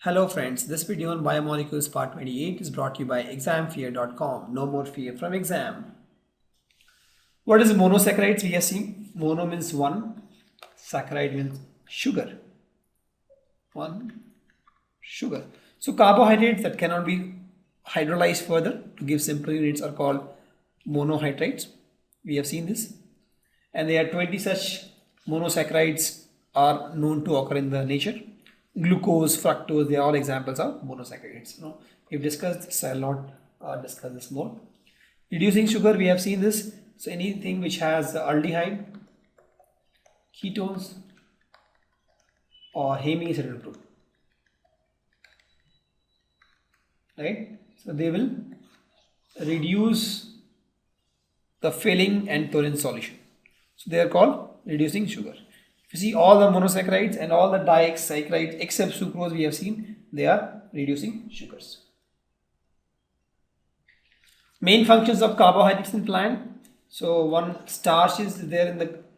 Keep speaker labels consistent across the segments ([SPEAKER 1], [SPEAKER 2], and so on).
[SPEAKER 1] Hello friends, this video on Biomolecules part 28 is brought to you by examfear.com. No more fear from exam. What is monosaccharides? We have seen mono means one, saccharide means sugar. One sugar. So carbohydrates that cannot be hydrolyzed further to give simple units are called monohydrates. We have seen this. And there are 20 such monosaccharides are known to occur in the nature. Glucose, fructose, they are all examples of monosaccharides. We've discussed this, I'll not discuss this more. Reducing sugar, we have seen this. So anything which has aldehyde, ketones, or hemiacetyl group, right? So they will reduce the filling and Thorin solution. So they are called reducing sugar. If you see all the monosaccharides and all the disaccharides except sucrose, we have seen they are reducing sugars. Main functions of carbohydrates in plant. So one starch is there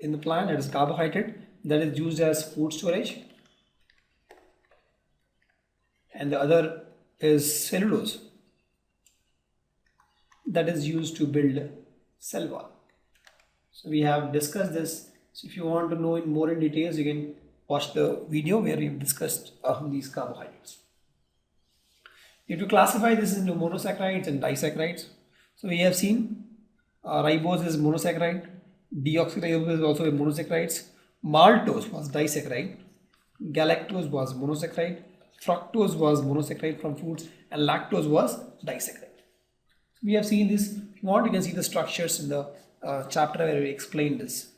[SPEAKER 1] in the plant, that is carbohydrate, that is used as food storage, and the other is cellulose, that is used to build cell wall. So we have discussed this. So if you want to know in more in details, you can watch the video where we've discussed these carbohydrates. You have to classify this into monosaccharides and disaccharides. So we have seen ribose is monosaccharide, deoxyribose is also a monosaccharide, maltose was disaccharide, galactose was monosaccharide, fructose was monosaccharide from foods, and lactose was disaccharide. We have seen this. If you want, you can see the structures in the chapter where we explained this.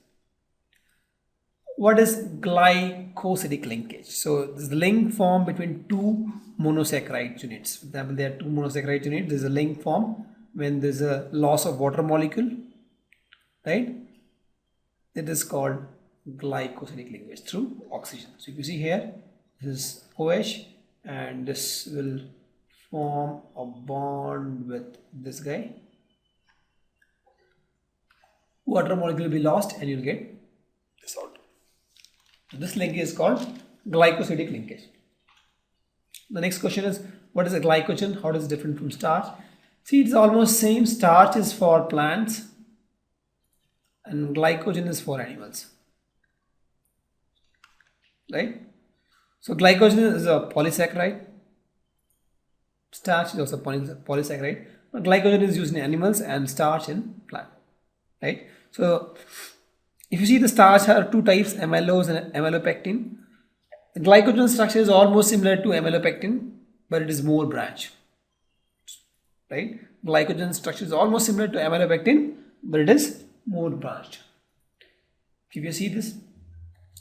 [SPEAKER 1] What is glycosidic linkage? So this is the link formed between two monosaccharide units. For example, there are two monosaccharide units. There is a link formed when there is a loss of water molecule, right? It is called glycosidic linkage through oxygen. So if you see here, this is OH, and this will form a bond with this guy. Water molecule will be lost, and you'll get this out. This linkage is called glycosidic linkage. The next question is, what is a glycogen? How is it different from starch? See, it's almost same. Starch is for plants and glycogen is for animals, right? So glycogen is a polysaccharide. Starch is also polysaccharide, but glycogen is used in animals and starch in plant, right? So if you see the starch have two types, amylose and amylopectin. The glycogen structure is almost similar to amylopectin, but it is more branched, right? Glycogen structure is almost similar to amylopectin, but it is more branched. If you see this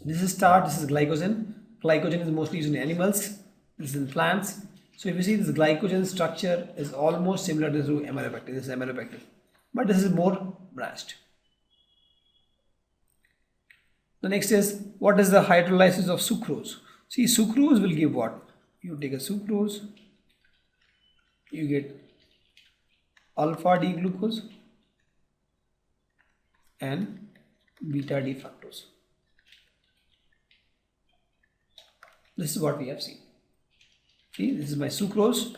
[SPEAKER 1] is starch, this is glycogen. Glycogen is mostly used in animals, this is in plants. So if you see, this glycogen structure is almost similar to amylopectin. This is amylopectin, but this is more branched. The next is, what is the hydrolysis of sucrose? See, sucrose will give what? You take a sucrose, you get alpha D glucose and beta D fructose. This is what we have seen. See, this is my sucrose.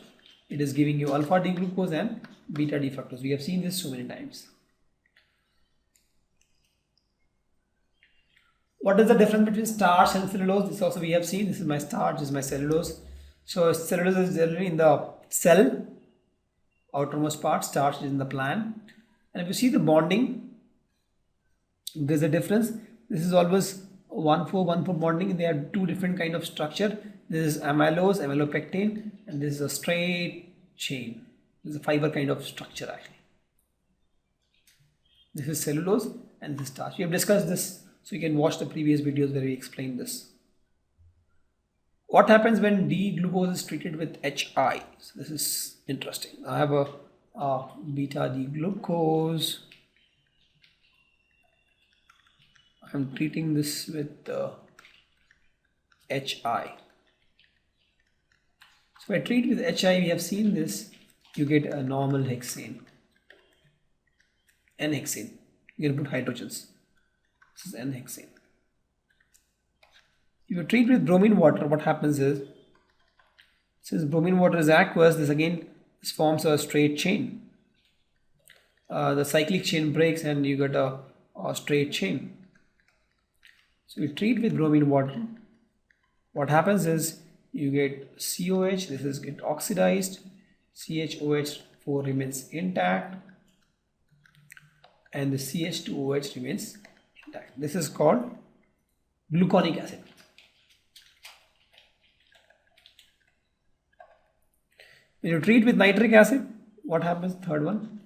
[SPEAKER 1] It is giving you alpha D glucose and beta D fructose. We have seen this so many times. What is the difference between starch and cellulose? This also we have seen. This is my starch, this is my cellulose. So cellulose is generally in the cell, outermost part. Starch is in the plant. And if you see the bonding, there's a difference. This is always 1,4,1,4 bonding. They have two different kind of structure. This is amylose, amylopectin, and this is a straight chain. This is a fiber kind of structure actually. This is cellulose and this is starch. We have discussed this. So you can watch the previous videos where we explained this. What happens when D-glucose is treated with HI? So this is interesting. I have a beta D-glucose. I'm treating this with HI. So if I treat with HI, we have seen this. You get a normal hexane, N-hexane. You can put hydrogens. This is N-hexane. If you treat with bromine water, what happens is Since bromine water is aqueous, this forms a straight chain. The cyclic chain breaks and you get a straight chain. So you treat with bromine water. What happens is you get COH, this is get oxidized, CHOH4 remains intact, and the CH2OH remains intact. This is called gluconic acid. When you treat with nitric acid, what happens? Third one.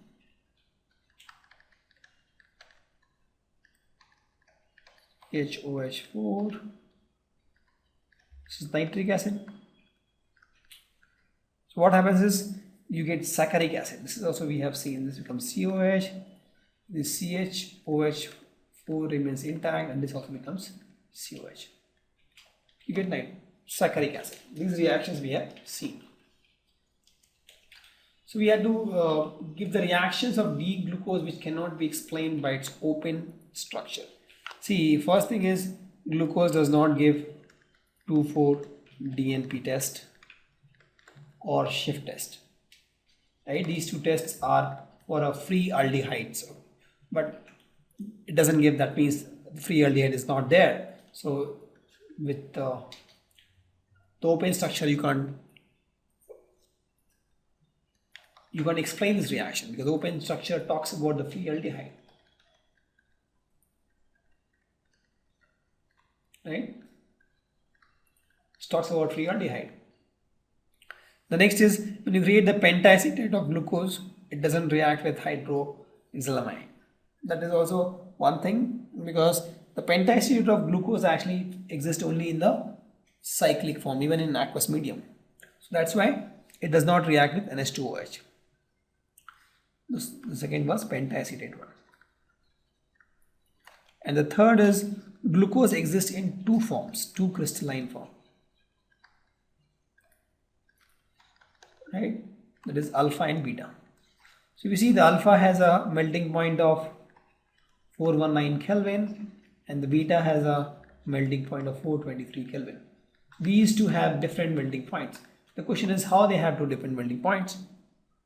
[SPEAKER 1] HOH4. This is nitric acid. So what happens is you get saccharic acid. This is also we have seen. This becomes COH. This CHOH4 remains intact, and this also becomes COH. You get saccharic acid. These reactions we have seen. So we had to give the reactions of D-glucose which cannot be explained by its open structure. See, first thing is glucose does not give 2,4-DNP test or shift test. Right? These two tests are for a free aldehyde, but it doesn't give. That means the free aldehyde is not there. So with the open structure, you can't explain this reaction because open structure talks about the free aldehyde. Right? It talks about free aldehyde. The next is when you create the pentacetate of glucose, it doesn't react with hydroxylamine. That is also one thing because the pentacetate of glucose actually exists only in the cyclic form, even in aqueous medium. So that's why it does not react with NH2OH. The second was pentacetate one. And the third is glucose exists in two forms, two crystalline forms. Right? That is alpha and beta. So you see the alpha has a melting point of 419 Kelvin and the beta has a melting point of 423 Kelvin. These two have different melting points. The question is how they have two different melting points,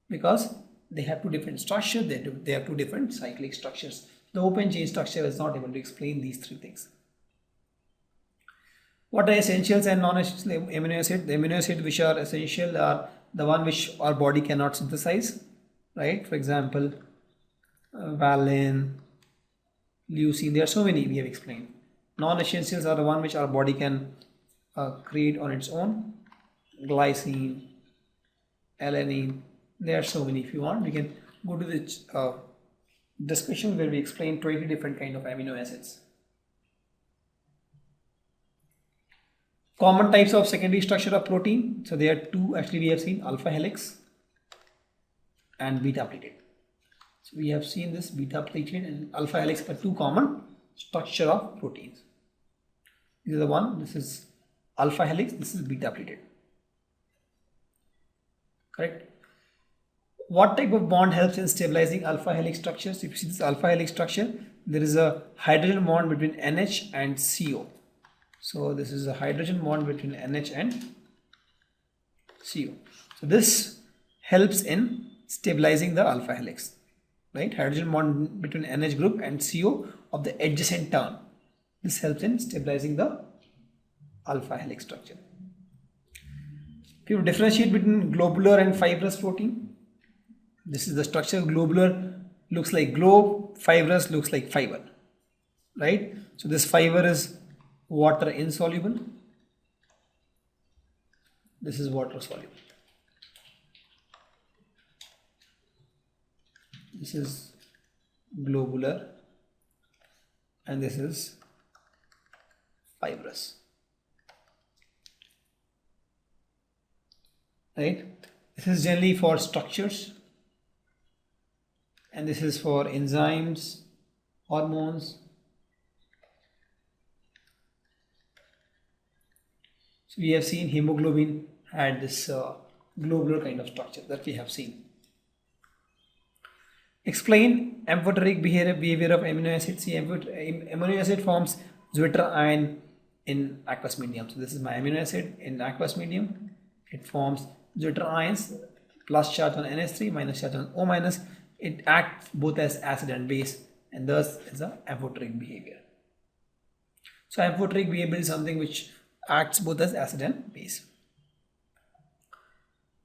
[SPEAKER 1] because they have two different structures, they have two different cyclic structures. The open chain structure is not able to explain these three things. What are essentials and non-essential amino acids? The amino acids which are essential are the one which our body cannot synthesize, right? For example, valine, leucine, there are so many we have explained. Non-essentials are the one which our body can create on its own. Glycine, alanine, there are so many. If you want, we can go to the discussion where we explain 20 different kind of amino acids. Common types of secondary structure of protein. So there are two, actually we have seen alpha helix and beta pleated. So we have seen this beta pleated and alpha helix are two common structure of proteins. This is the one, this is alpha helix, this is beta pleated. Correct? What type of bond helps in stabilizing alpha helix structures? If you see this alpha helix structure, there is a hydrogen bond between NH and CO. So this is a hydrogen bond between NH and CO. So this helps in stabilizing the alpha helix, right? Hydrogen bond between NH group and CO of the adjacent turn. This helps in stabilizing the alpha helix structure. If you differentiate between globular and fibrous protein, this is the structure. Globular looks like globe, fibrous looks like fiber, right? So this fiber is water insoluble, this is water soluble, this is globular and this is fibrous, right? This is generally for structures and this is for enzymes, hormones. So we have seen hemoglobin had this globular kind of structure that we have seen. Explain amphoteric behavior of amino acids. See, amino acid forms Zwitter ion in aqueous medium. So this is my amino acid in aqueous medium. it forms deuter ions, plus charge on NH3, minus charge on O minus. It acts both as acid and base, and thus is a amphoteric behavior. So amphoteric behavior is something which acts both as acid and base.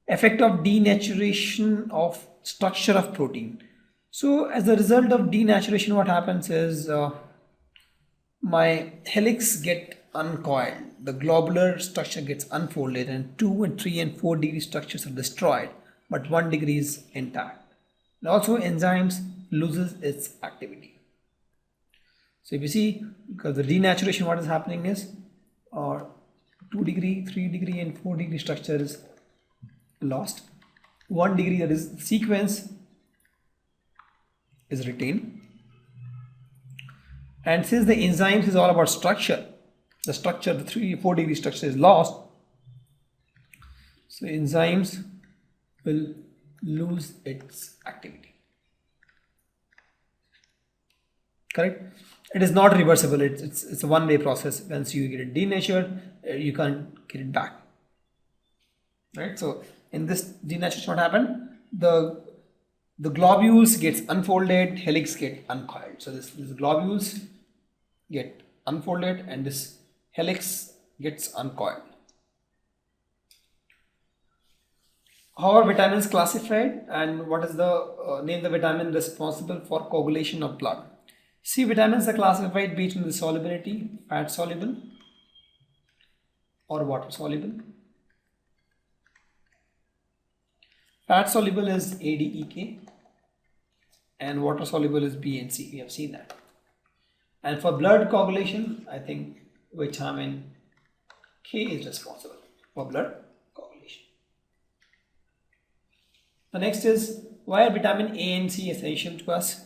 [SPEAKER 1] Effect of denaturation of structure of protein. So as a result of denaturation, what happens is my helix get uncoiled, the globular structure gets unfolded, and 2 and 3 and 4 degree structures are destroyed, but 1 degree is intact. And also enzymes loses its activity. So if you see, because the denaturation, what is happening is 2 degree, 3 degree and 4 degree structure is lost. 1 degree, that is sequence, is retained. And since the enzymes is all about structure, the structure, the 3-4 degree structure is lost, so enzymes will lose its activity. Correct? It is not reversible. It's a one-way process. Once you get it denatured, you can't get it back. Right? So in this denaturation, what happened? The globules gets unfolded, helix get uncoiled. So this globules get unfolded and this helix gets uncoiled. How are vitamins classified, and what is the name the vitamin responsible for coagulation of blood? See, vitamins are classified based on the solubility, fat soluble or water soluble. Fat soluble is A, D, E, K, and water soluble is B and C. We have seen that. And for blood coagulation, I think vitamin K is responsible for blood coagulation. The next is, why are vitamin A and C essential to us?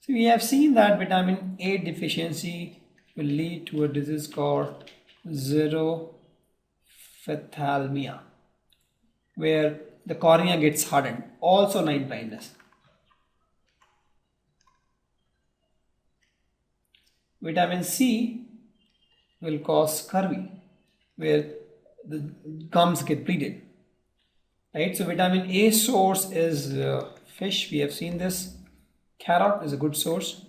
[SPEAKER 1] So we have seen that vitamin A deficiency will lead to a disease called xerophthalmia, where the cornea gets hardened, also night blindness. Vitamin C will cause scurvy, where the gums get bleeded. Right? So vitamin A source is fish. We have seen this. Carrot is a good source.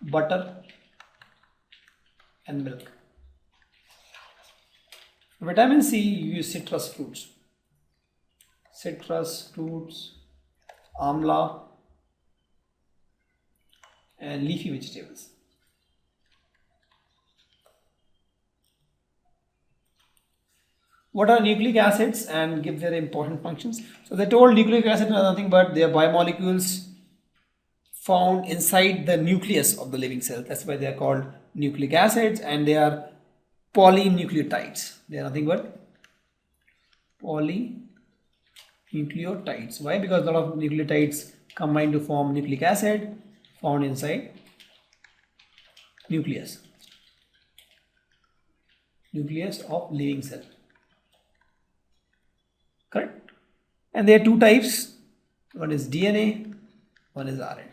[SPEAKER 1] Butter and milk. Vitamin C, you use citrus fruits. Citrus fruits, amla, and leafy vegetables. What are nucleic acids and give their important functions? So they told nucleic acids are nothing but they are biomolecules found inside the nucleus of the living cell. That's why they are called nucleic acids, and they are polynucleotides. They are nothing but polynucleotides. Why? Because a lot of nucleotides combine to form nucleic acid found inside nucleus of living cell. Correct? And there are two types. One is DNA, one is RNA.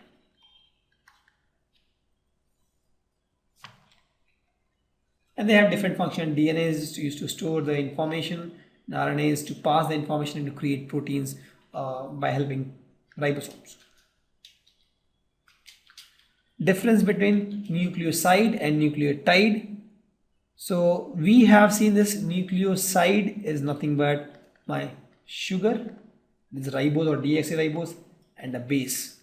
[SPEAKER 1] And they have different function. DNA is used to store the information, and RNA is to pass the information and to create proteins by helping ribosomes. Difference between nucleoside and nucleotide. So we have seen this. Nucleoside is nothing but my sugar, this is ribose or deoxyribose, and a base.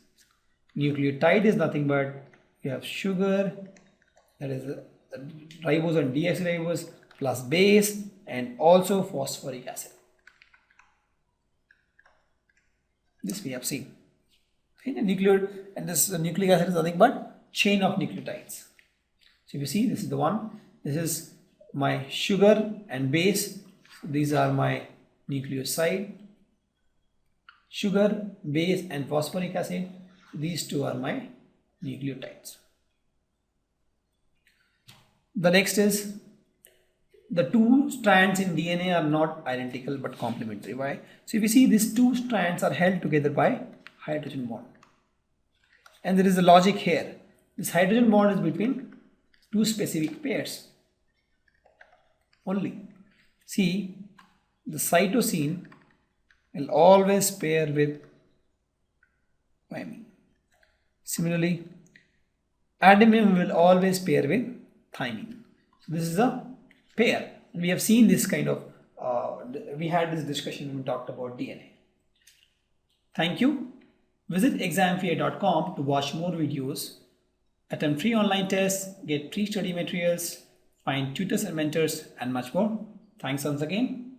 [SPEAKER 1] Nucleotide is nothing but you have sugar, that is ribose and deoxyribose, plus base, and also phosphoric acid. This we have seen. Okay, and this nucleic acid is nothing but chain of nucleotides. So if you see, this is the one. This is my sugar and base. These are my nucleoside, sugar, base, and phosphoric acid. These two are my nucleotides. The next is, the two strands in DNA are not identical but complementary. Why? So if you see, these two strands are held together by hydrogen bond. And there is a logic here. This hydrogen bond is between two specific pairs only. See, the cytosine will always pair with thymine. Similarly, adenine will always pair with thymine. So this is a pair. We have seen this kind of, we had this discussion when we talked about DNA. Thank you. Visit examfear.com to watch more videos, attempt free online tests, get free study materials, find tutors and mentors, and much more. Thanks once again.